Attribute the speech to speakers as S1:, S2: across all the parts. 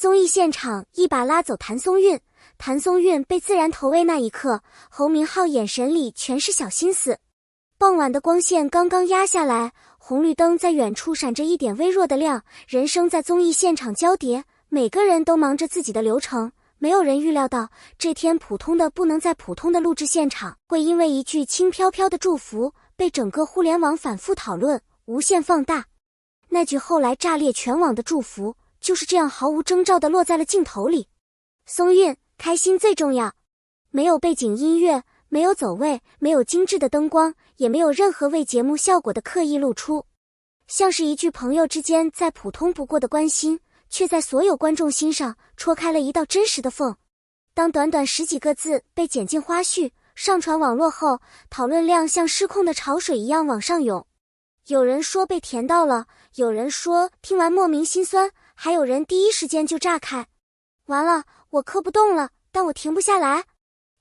S1: 综艺现场一把拉走谭松韵，谭松韵被自然投喂那一刻，侯明昊眼神里全是小心思。傍晚的光线刚刚压下来，红绿灯在远处闪着一点微弱的亮，人声在综艺现场交叠，每个人都忙着自己的流程，没有人预料到这天普通的不能再普通的录制现场，会因为一句轻飘飘的祝福被整个互联网反复讨论，无限放大。那句后来炸裂全网的祝福，就是这样毫无征兆地落在了镜头里。松韵，开心最重要。没有背景音乐，没有走位，没有精致的灯光，也没有任何为节目效果的刻意露出，像是一句朋友之间再普通不过的关心，却在所有观众心上戳开了一道真实的缝。当短短10几个字被剪进花絮，上传网络后，讨论量像失控的潮水一样往上涌。有人说被甜到了，有人说听完莫名心酸，还有人第一时间就炸开。完了，我磕不动了，但我停不下来。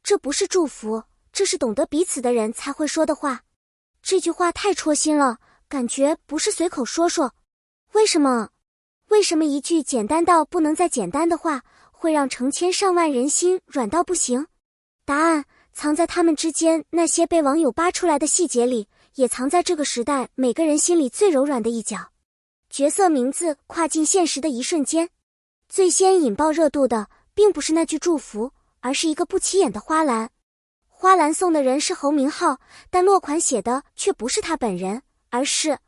S1: 这不是祝福，这是懂得彼此的人才会说的话。这句话太戳心了，感觉不是随口说说。为什么一句简单到不能再简单的话，会让成千上万人心软到不行？答案藏在他们之间那些被网友扒出来的细节里，也藏在这个时代每个人心里最柔软的一角。角色名字跨进现实的一瞬间，最先引爆热度的并不是那句祝福，而是一个不起眼的花篮。花篮送的人是侯明昊，但落款写的却不是他本人，而是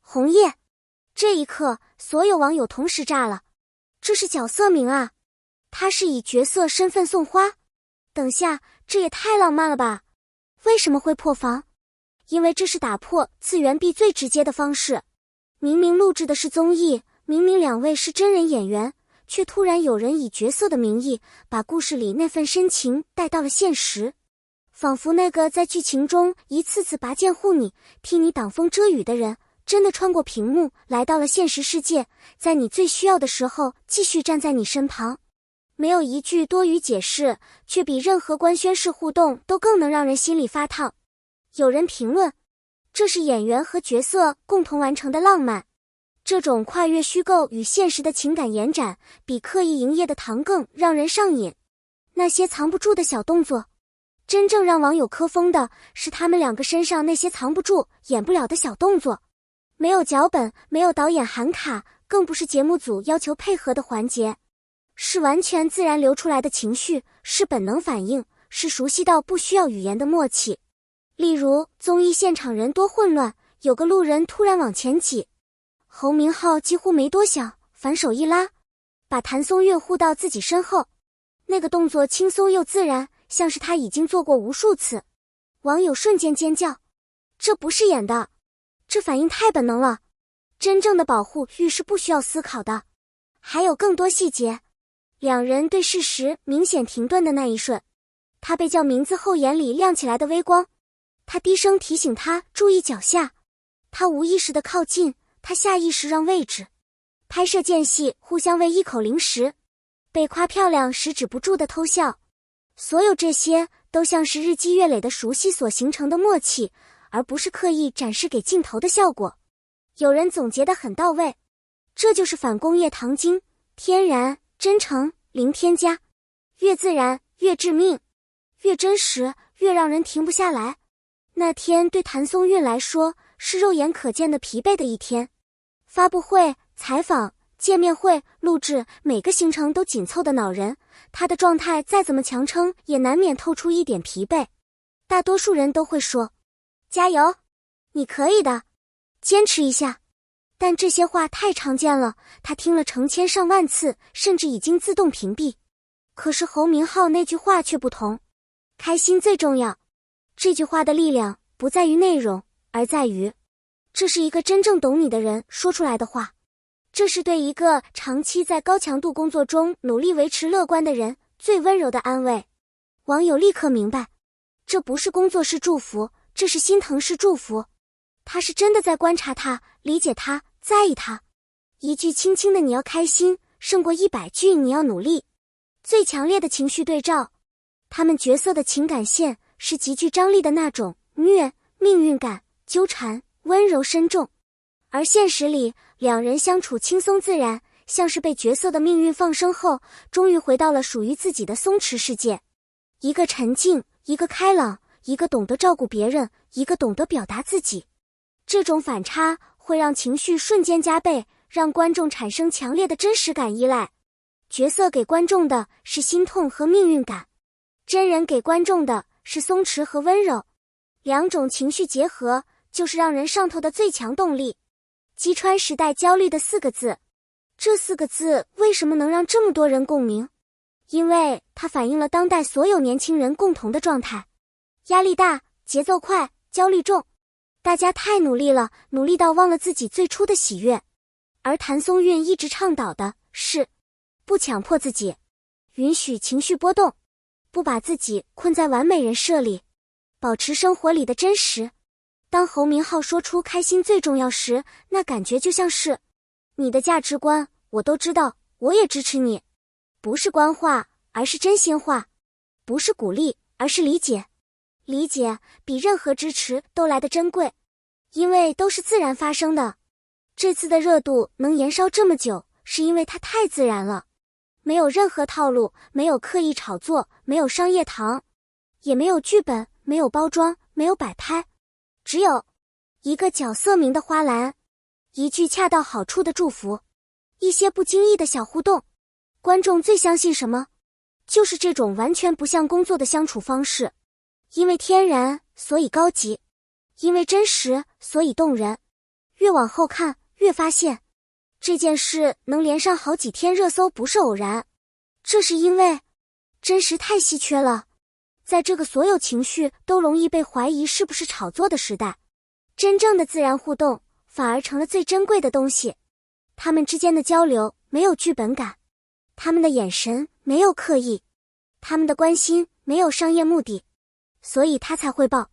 S1: 红叶。这一刻，所有网友同时炸了。这是角色名啊，他是以角色身份送花？等下，这也太浪漫了吧？为什么会破防？因为这是打破次元壁最直接的方式。明明录制的是综艺，明明两位是真人演员，却突然有人以角色的名义把故事里那份深情带到了现实。仿佛那个在剧情中一次次拔剑护你，替你挡风遮雨的人，真的穿过屏幕来到了现实世界，在你最需要的时候继续站在你身旁。没有一句多余解释，却比任何官宣式互动都更能让人心里发烫。有人评论，这是演员和角色共同完成的浪漫。这种跨越虚构与现实的情感延展，比刻意营业的糖更让人上瘾。那些藏不住的小动作，真正让网友磕疯的是他们两个身上那些藏不住、演不了的小动作。没有脚本，没有导演喊卡，更不是节目组要求配合的环节，是完全自然流出来的情绪，是本能反应，是熟悉到不需要语言的默契。例如，综艺现场人多混乱，有个路人突然往前挤，侯明昊几乎没多想，反手一拉，把谭松韵护到自己身后。那个动作轻松又自然，像是他已经做过无数次。网友瞬间尖叫，这不是演的，这反应太本能了。真正的保护欲是不需要思考的。还有更多细节，两人对视时明显停顿的那一瞬，他被叫名字后眼里亮起来的微光，他低声提醒他注意脚下，他无意识地靠近，他下意识让位置。拍摄间隙互相喂一口零食，被夸漂亮时止不住的偷笑。所有这些都像是日积月累的熟悉所形成的默契，而不是刻意展示给镜头的效果。有人总结得很到位，这就是反工业糖精，天然、真诚、零添加，越自然越致命，越真实越让人停不下来。那天对谭松韵来说是肉眼可见的疲惫的一天，发布会、采访、见面会、录制，每个行程都紧凑的恼人，他的状态再怎么强撑也难免透出一点疲惫。大多数人都会说，加油，你可以的，坚持一下。但这些话太常见了，他听了成千上万次，甚至已经自动屏蔽。可是侯明昊那句话却不同，开心最重要。这句话的力量不在于内容，而在于这是一个真正懂你的人说出来的话。这是对一个长期在高强度工作中努力维持乐观的人最温柔的安慰。网友立刻明白，这不是工作式祝福，这是心疼式祝福。他是真的在观察他，理解他，在意他。一句轻轻的你要开心，胜过100句你要努力。最强烈的情绪对照，他们角色的情感线是极具张力的那种虐、命运感、纠缠、温柔深重。而现实里，两人相处轻松自然，像是被角色的命运放生后，终于回到了属于自己的松弛世界。一个沉静，一个开朗，一个懂得照顾别人，一个懂得表达自己。这种反差会让情绪瞬间加倍，让观众产生强烈的真实感依赖。角色给观众的是心痛和命运感，真人给观众的是松弛和温柔。两种情绪结合，就是让人上头的最强动力。击穿时代焦虑的4个字，这4个字为什么能让这么多人共鸣？因为它反映了当代所有年轻人共同的状态：压力大，节奏快，焦虑重。大家太努力了，努力到忘了自己最初的喜悦。而谭松韵一直倡导的是不强迫自己，允许情绪波动，不把自己困在完美人设里，保持生活里的真实。当侯明昊说出开心最重要时，那感觉就像是你的价值观我都知道，我也支持你。不是官话，而是真心话；不是鼓励，而是理解。理解比任何支持都来得珍贵，因为都是自然发生的。这次的热度能延烧这么久，是因为它太自然了，没有任何套路，没有刻意炒作，没有商业糖，也没有剧本，没有包装，没有摆拍，只有一个角色名的花篮，一句恰到好处的祝福，一些不经意的小互动。观众最相信什么？就是这种完全不像工作的相处方式。因为天然，所以高级；因为真实，所以动人。越往后看，越发现这件事能连上好几天热搜不是偶然，这是因为真实太稀缺了。在这个所有情绪都容易被怀疑是不是炒作的时代，真正的自然互动反而成了最珍贵的东西。他们之间的交流没有剧本感，他们的眼神没有刻意，他们的关心没有商业目的，所以他才会爆，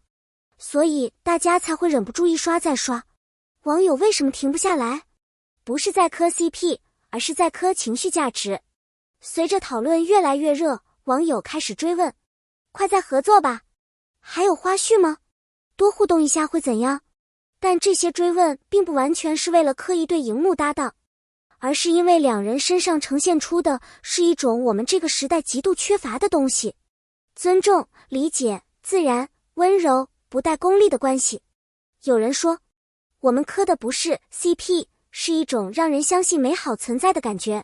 S1: 所以大家才会忍不住一刷再刷。网友为什么停不下来？不是在磕 CP， 而是在磕情绪价值。随着讨论越来越热，网友开始追问：快再合作吧，还有花絮吗？多互动一下会怎样？但这些追问并不完全是为了刻意对荧幕搭档，而是因为两人身上呈现出的是一种我们这个时代极度缺乏的东西：尊重、理解、自然、温柔，不带功利的关系。有人说，我们磕的不是 CP， 是一种让人相信美好存在的感觉。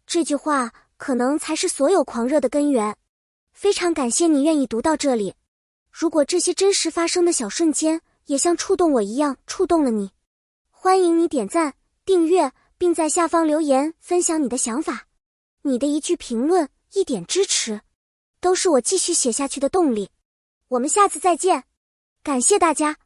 S1: 这句话可能才是所有狂热的根源。非常感谢你愿意读到这里。如果这些真实发生的小瞬间也像触动我一样触动了你，欢迎你点赞、订阅，并在下方留言分享你的想法。你的一句评论、一点支持，都是我继续写下去的动力。我们下次再见，感谢大家。